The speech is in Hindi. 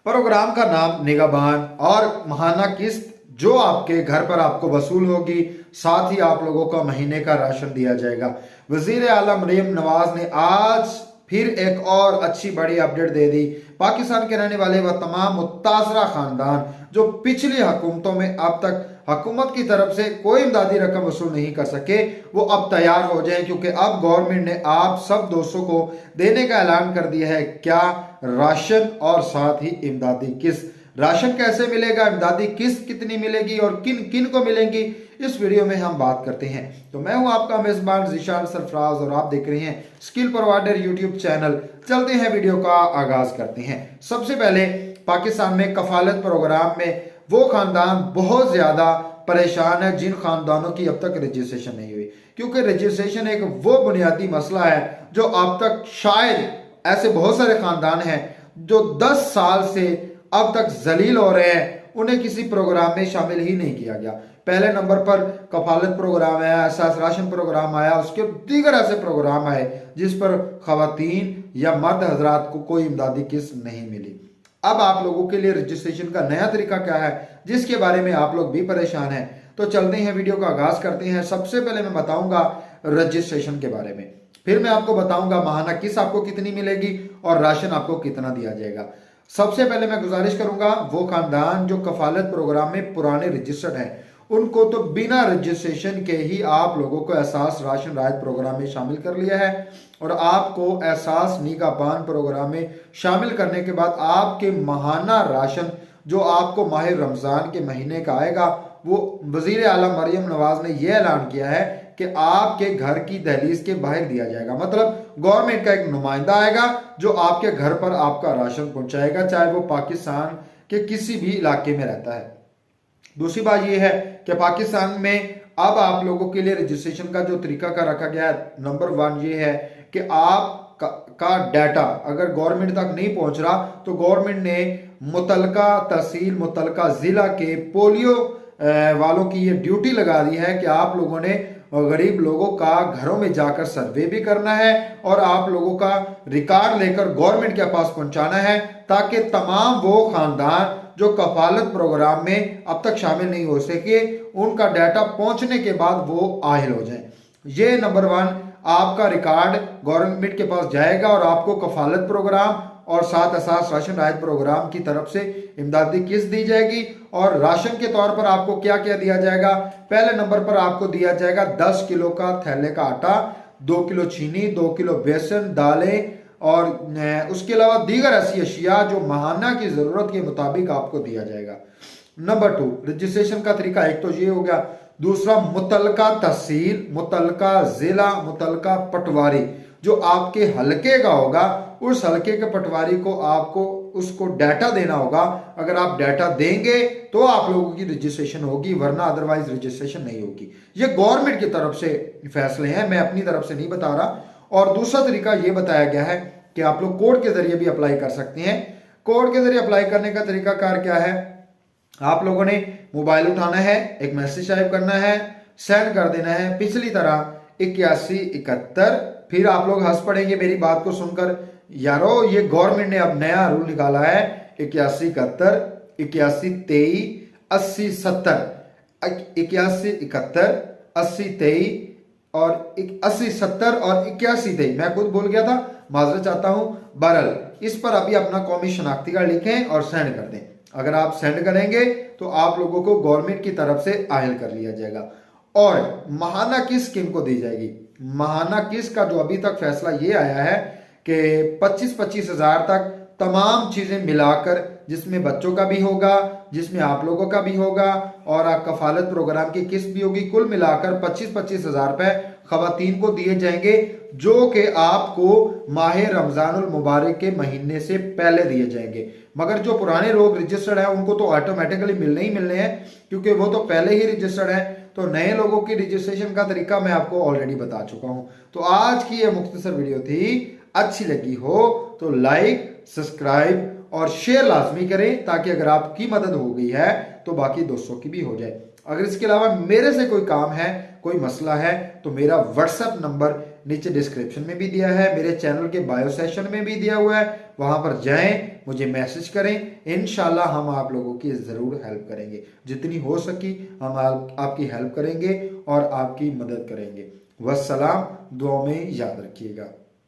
प्रोग्राम का नाम निगहबान और माहाना किस्त जो आपके घर पर आपको वसूल होगी, साथ ही आप लोगों को महीने का राशन दिया जाएगा। वजीर आला मरीम नवाज ने आज फिर एक और अच्छी बड़ी अपडेट दे दी। पाकिस्तान के रहने वाले वह तमाम मुतासरा खानदान जो पिछली हुकूमतों में अब तक हुकूमत की तरफ से कोई इमदादी रकम वसूल नहीं कर सके, वो अब तैयार हो जाए, क्योंकि अब गवर्नमेंट ने आप सब दोस्तों को देने का ऐलान कर दिया है। क्या? राशन और साथ ही इमदादी किस्त। राशन कैसे मिलेगा, इमदादी किस्त कितनी मिलेगी और किन किन को मिलेंगी, इस वीडियो में हम बात करते हैं। तो मैं हूं आपका मेजबान ज़ीशान सरफराज और आप देख रहे हैं स्किल प्रोवाइडर यूट्यूब चैनल। चलते हैं, वीडियो का आगाज करते हैं। सबसे पहले पाकिस्तान में कफालत प्रोग्राम में वो खानदान बहुत ज्यादा परेशान है जिन खानदानों की अब तक रजिस्ट्रेशन नहीं हुई, क्योंकि रजिस्ट्रेशन एक वो बुनियादी मसला है जो अब तक शायद ऐसे बहुत सारे खानदान हैं जो 10 साल से अब तक जलील हो रहे हैं, उन्हें किसी प्रोग्राम में शामिल ही नहीं किया गया। पहले नंबर पर कफालत प्रोग्राम आया, एहसास राशन प्रोग्राम आया, उसके दीगर ऐसे प्रोग्राम आए जिस पर खवातीन या मर्द हजरात को कोई इमदादी किस्त नहीं मिली। अब आप लोगों के लिए रजिस्ट्रेशन का नया तरीका क्या है, जिसके बारे में आप लोग भी परेशान हैं। तो चलते हैं, वीडियो का आगाज करते हैं। सबसे पहले मैं बताऊंगा रजिस्ट्रेशन के बारे में, फिर मैं आपको बताऊंगा माहाना किस्त आपको कितनी मिलेगी और राशन आपको कितना दिया जाएगा। सबसे पहले मैं गुजारिश करूंगा वो खानदान जो कफालत प्रोग्राम में पुराने रजिस्टर्ड हैं, उनको तो बिना रजिस्ट्रेशन के ही आप लोगों को एहसास राशन राहत प्रोग्राम में शामिल कर लिया है, और आपको एहसास निगहबान प्रोग्राम में शामिल करने के बाद आपके माहाना राशन जो आपको माह रमजान के महीने का आएगा, वो वजीर आला मरियम नवाज ने यह ऐलान किया है कि आपके घर की दहलीज के बाहर दिया जाएगा। मतलब गवर्नमेंट का एक नुमाइंदा आएगा जो आपके घर पर आपका राशन पहुंचाएगा, चाहे वो पाकिस्तान के किसी भी इलाके में रहता है। दूसरी बात यह है कि पाकिस्तान में अब आप लोगों के लिए रजिस्ट्रेशन का जो तरीका का रखा गया है, नंबर 1 ये है कि आप का डाटा अगर गवर्नमेंट तक नहीं पहुंच रहा तो गवर्नमेंट ने मुतलका तहसील मुतलका जिला के पोलियो वालों की ये ड्यूटी लगा दी है कि आप लोगों ने गरीब लोगों का घरों में जाकर सर्वे भी करना है और आप लोगों का रिकॉर्ड लेकर गवर्नमेंट के पास पहुंचाना है, ताकि तमाम वो खानदान जो कफालत प्रोग्राम में अब तक शामिल नहीं हो सके, उनका डाटा पहुंचने के बाद वो आहिल हो जाए। ये नंबर 1 आपका रिकॉर्ड गवर्नमेंट के पास जाएगा और आपको कफालत प्रोग्राम और साथ एहसास राशन राहत प्रोग्राम की तरफ से इमदादी किस्त दी जाएगी। और राशन के तौर पर आपको क्या क्या दिया जाएगा? पहले नंबर पर आपको दिया जाएगा 10 किलो का थैले का आटा, 2 किलो चीनी, 2 किलो बेसन, दालें और उसके अलावा दीगर ऐसी अशिया जो माहाना की जरूरत के मुताबिक आपको दिया जाएगा। नंबर 2 रजिस्ट्रेशन का तरीका एक तो ये हो गया। दूसरा, मुतलका तहसील, मुतलका जिला, मुतलका पटवारी जो आपके हलके का होगा, उस हलके के पटवारी को आपको उसको डाटा देना होगा। अगर आप डाटा देंगे तो आप लोगों की रजिस्ट्रेशन होगी, वरना अदरवाइज रजिस्ट्रेशन नहीं होगी। ये गवर्नमेंट की तरफ से फैसले हैं, मैं अपनी तरफ से नहीं बता रहा। और दूसरा तरीका ये बताया गया है कि आप लोग कोड के जरिए भी अप्लाई कर सकते हैं। कोड के जरिए अप्लाई करने का तरीका कार क्या है? आप लोगों ने मोबाइल उठाना है, एक मैसेज टाइप करना है, सेंड कर देना है पिछली तरह 8171। फिर आप लोग हंस पड़ेंगे मेरी बात को सुनकर, यारो ये गवर्नमेंट ने अब नया रूल निकाला है 8171 8123 8070 8171 8023 और 8070 और 8123। मैं खुद भूल गया था, माजरत चाहता हूं। बहरहाल इस पर अभी अपना कौमी शनाख्ती कार्ड लिखें और सेंड कर दें। अगर आप सेंड करेंगे तो आप लोगों को गवर्नमेंट की तरफ से आहिल कर लिया जाएगा। और माहाना किस्त किन को दी जाएगी? माहाना किस्त का जो अभी तक फैसला ये आया है कि 25-25 हजार तक तमाम चीजें मिलाकर, जिसमें बच्चों का भी होगा, जिसमें आप लोगों का भी होगा और कफालत प्रोग्राम की किस्त भी होगी, कुल मिलाकर 25-25 हजार रुपए खवातीन को दिए जाएंगे, जो कि आपको माह रमजानुल मुबारक के महीने से पहले दिए जाएंगे। मगर जो पुराने लोग रजिस्टर्ड हैं उनको तो ऑटोमेटिकली मिलने ही मिलने हैं, क्योंकि वो तो पहले ही रजिस्टर्ड है। तो नए लोगों की रजिस्ट्रेशन का तरीका मैं आपको ऑलरेडी बता चुका हूं। तो आज की ये मुख्तसर वीडियो थी, अच्छी लगी हो तो लाइक, सब्सक्राइब और शेयर लाजमी करें, ताकि अगर आपकी मदद हो गई है तो बाकी दोस्तों की भी हो जाए। अगर इसके अलावा मेरे से कोई काम है, कोई मसला है, तो मेरा व्हाट्सएप नंबर नीचे डिस्क्रिप्शन में भी दिया है, मेरे चैनल के बायो सेशन में भी दिया हुआ है, वहां पर जाएं, मुझे मैसेज करें। इंशाल्लाह हम आप लोगों की ज़रूर हेल्प करेंगे, जितनी हो सकी हम आपकी हेल्प करेंगे और आपकी मदद करेंगे। वस्सलाम, दुआ में याद रखिएगा।